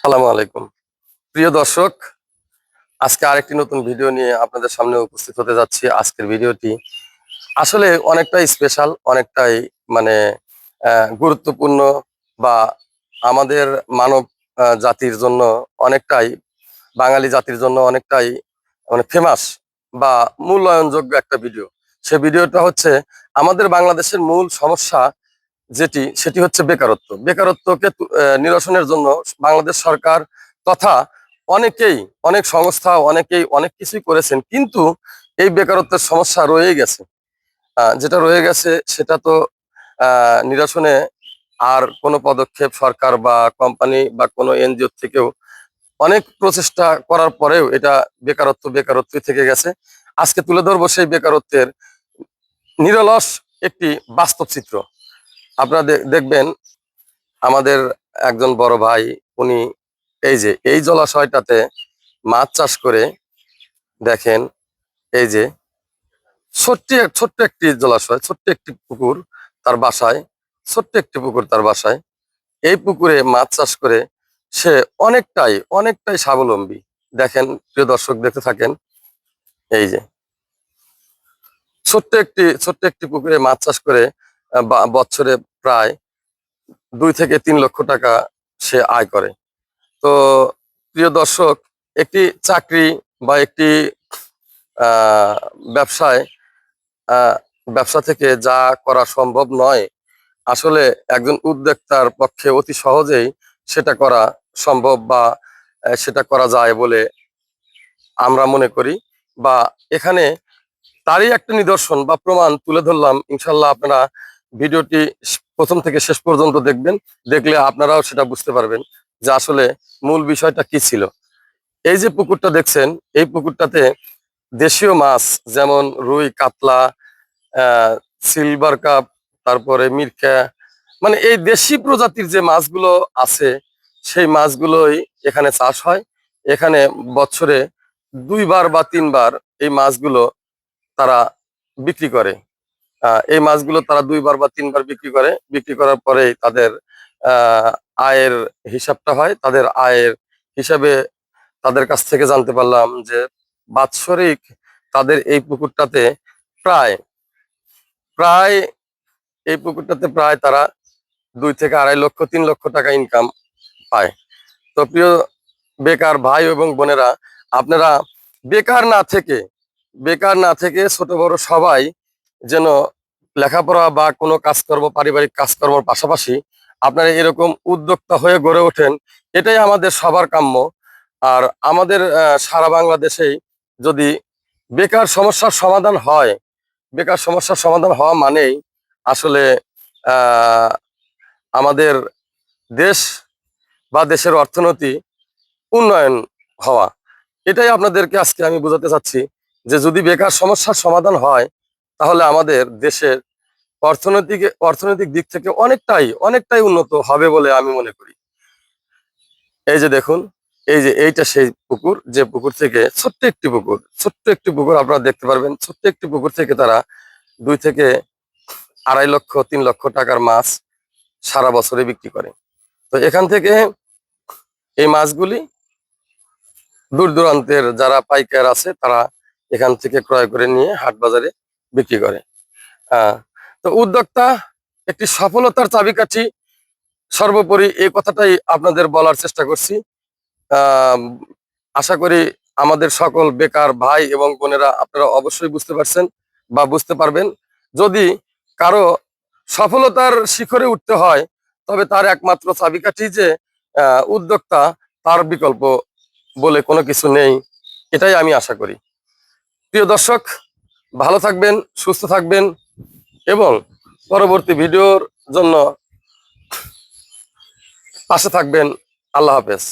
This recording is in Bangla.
আসসালামু আলাইকুম প্রিয় দর্শক, আজকে আরেকটি নতুন ভিডিও নিয়ে আপনাদের সামনে উপস্থিত হতে যাচ্ছি। আজকের ভিডিওটি আসলে অনেকটাই স্পেশাল, অনেকটাই মানে গুরুত্বপূর্ণ, বা আমাদের মানব জাতির জন্য অনেকটাই, বাঙালি জাতির জন্য অনেকটাই মানে ফেমাস বা মূল্যায়নযোগ্য একটা ভিডিও। সে ভিডিওটা হচ্ছে আমাদের বাংলাদেশের মূল সমস্যা সেটি হচ্ছে বেকারত্ব। বেকারত্বকে নিরসনের জন্য বাংলাদেশ সরকার তথা অনেকেই, অনেক সংস্থা, অনেকেই অনেক কিছুই করেছেন, কিন্তু এই বেকারত্বের সমস্যা রয়ে গেছে। যেটা রয়ে গেছে সেটা তো নিরসনে আর কোনো পদক্ষেপ সরকার বা কোম্পানি বা কোনো এনজিও থেকেও অনেক প্রচেষ্টা করার পরেও এটা বেকারত্বই থেকে গেছে। আজকে তুলে ধরবো সেই বেকারত্বের নিরলস একটি বাস্তব চিত্র। আপনারা দেখবেন আমাদের একজন বড় ভাই, উনি এই যে এই জলাশয়টাতে মাছ চাষ করে, দেখেন এই যে ছোট্ট একটি জলাশয়, ছোট্ট একটি পুকুর তার বাসায়, ছোট্ট একটি পুকুর তার বাসায়। এই পুকুরে মাছ চাষ করে সে অনেকটাই স্বাবলম্বী। দেখেন প্রিয় দর্শক, দেখতে থাকেন। এই যে ছোট্ট একটি পুকুরে মাছ চাষ করে বছরে প্রায় 2 থেকে 3 লক্ষ টাকা সে আয় করে। তো প্রিয় দর্শক, একটি চাকরি বা একটি আহ ব্যবসায় আহ ব্যবসা থেকে যা করা সম্ভব নয়, আসলে একজন উদ্যোক্তার পক্ষে অতি সহজেই সেটা করা সম্ভব, বা সেটা করা যায় বলে আমরা মনে করি। বা এখানে তারই একটা নিদর্শন বা প্রমাণ তুলে ধরলাম। ইনশাল্লাহ আপনারা ভিডিওটি প্রথম থেকে শেষ পর্যন্ত দেখবেন, দেখলে আপনারাও সেটা বুঝতে পারবেন যে আসলে মূল বিষয়টা কি ছিল। এই যে পুকুরটা দেখছেন, এই পুকুরটাতে দেশীয় মাছ যেমন রুই, কাতলা, সিলভার কাপ, তারপরে মিরকা, মানে এই দেশি প্রজাতির যে মাছগুলো আছে, সেই মাছগুলোই এখানে চাষ হয়। এখানে বছরে 2 বার বা 3 বার এই মাছগুলো তারা বিক্রি করে। এই মাছগুলো তারা 2 বার বা 3 বার বিক্রি করে। বিক্রি করার পরেই তাদের আহ আয়ের হিসাবটা হয়। তাদের আয়ের হিসাবে তাদের কাছ থেকে জানতে পারলাম যে বাৎসরিক তাদের এই পুকুরটাতে প্রায় প্রায় এই পুকুরটাতে প্রায় তারা 2 থেকে 2.5 লক্ষ 3 লক্ষ টাকা ইনকাম পায়। তো প্রিয় বেকার ভাই এবং বোনেরা, আপনারা বেকার না থেকে ছোট বড় সবাই যেন লেখাপড়া বা কোনো কাজকর্ম, পারিবারিক কাজকর্মের পাশাপাশি আপনারা এরকম উদ্যোক্তা হয়ে গড়ে ওঠেন, এটাই আমাদের সবার কাম্য। আর আমাদের সারা বাংলাদেশেই যদি বেকার সমস্যার সমাধান হয়, বেকার সমস্যার সমাধান হওয়া মানেই আসলে আহ আমাদের দেশ বা দেশের অর্থনীতি উন্নয়ন হওয়া। এটাই আপনাদেরকে আজকে আমি বোঝাতে চাচ্ছি, যে যদি বেকার সমস্যার সমাধান হয়, তাহলে আমাদের দেশের অর্থনৈতিক দিক থেকে অনেকটাই উন্নত হবে বলে আমি মনে করি। এই যে দেখুন, এই যে এইটা সেই পুকুর, যে পুকুর থেকে ছোট্ট একটি পুকুর আপনারা দেখতে পারবেন। ছোট্ট একটি পুকুর থেকে তারা 2 থেকে 2.5 লক্ষ 3 লক্ষ টাকার মাছ সারা বছরে বিক্রি করে। তো এখান থেকে এই মাছগুলি দূর দূরান্তের যারা পাইকার আছে, তারা এখান থেকে ক্রয় করে নিয়ে হাট বাজারে বিক্রি করে। তো উদ্যোক্তা একটি সফলতার চাবিকাঠি, সর্বোপরি এই কথাটাই আপনাদের বলার চেষ্টা করছি। আহ আশা করি আমাদের সকল বেকার ভাই এবং বোনেরা আপনারা অবশ্যই বুঝতে পারছেন বা বুঝতে পারবেন। যদি কারো সফলতার শিখরে উঠতে হয়, তবে তার একমাত্র চাবিকাঠি যে উদ্যোক্তা, তার বিকল্প বলে কোনো কিছু নেই, এটাই আমি আশা করি। প্রিয় দর্শক, ভালো থাকবেন, সুস্থ থাকবেন, এবং পরবর্তী ভিডিওর জন্য পাশে থাকবেন। আল্লাহ হাফেজ।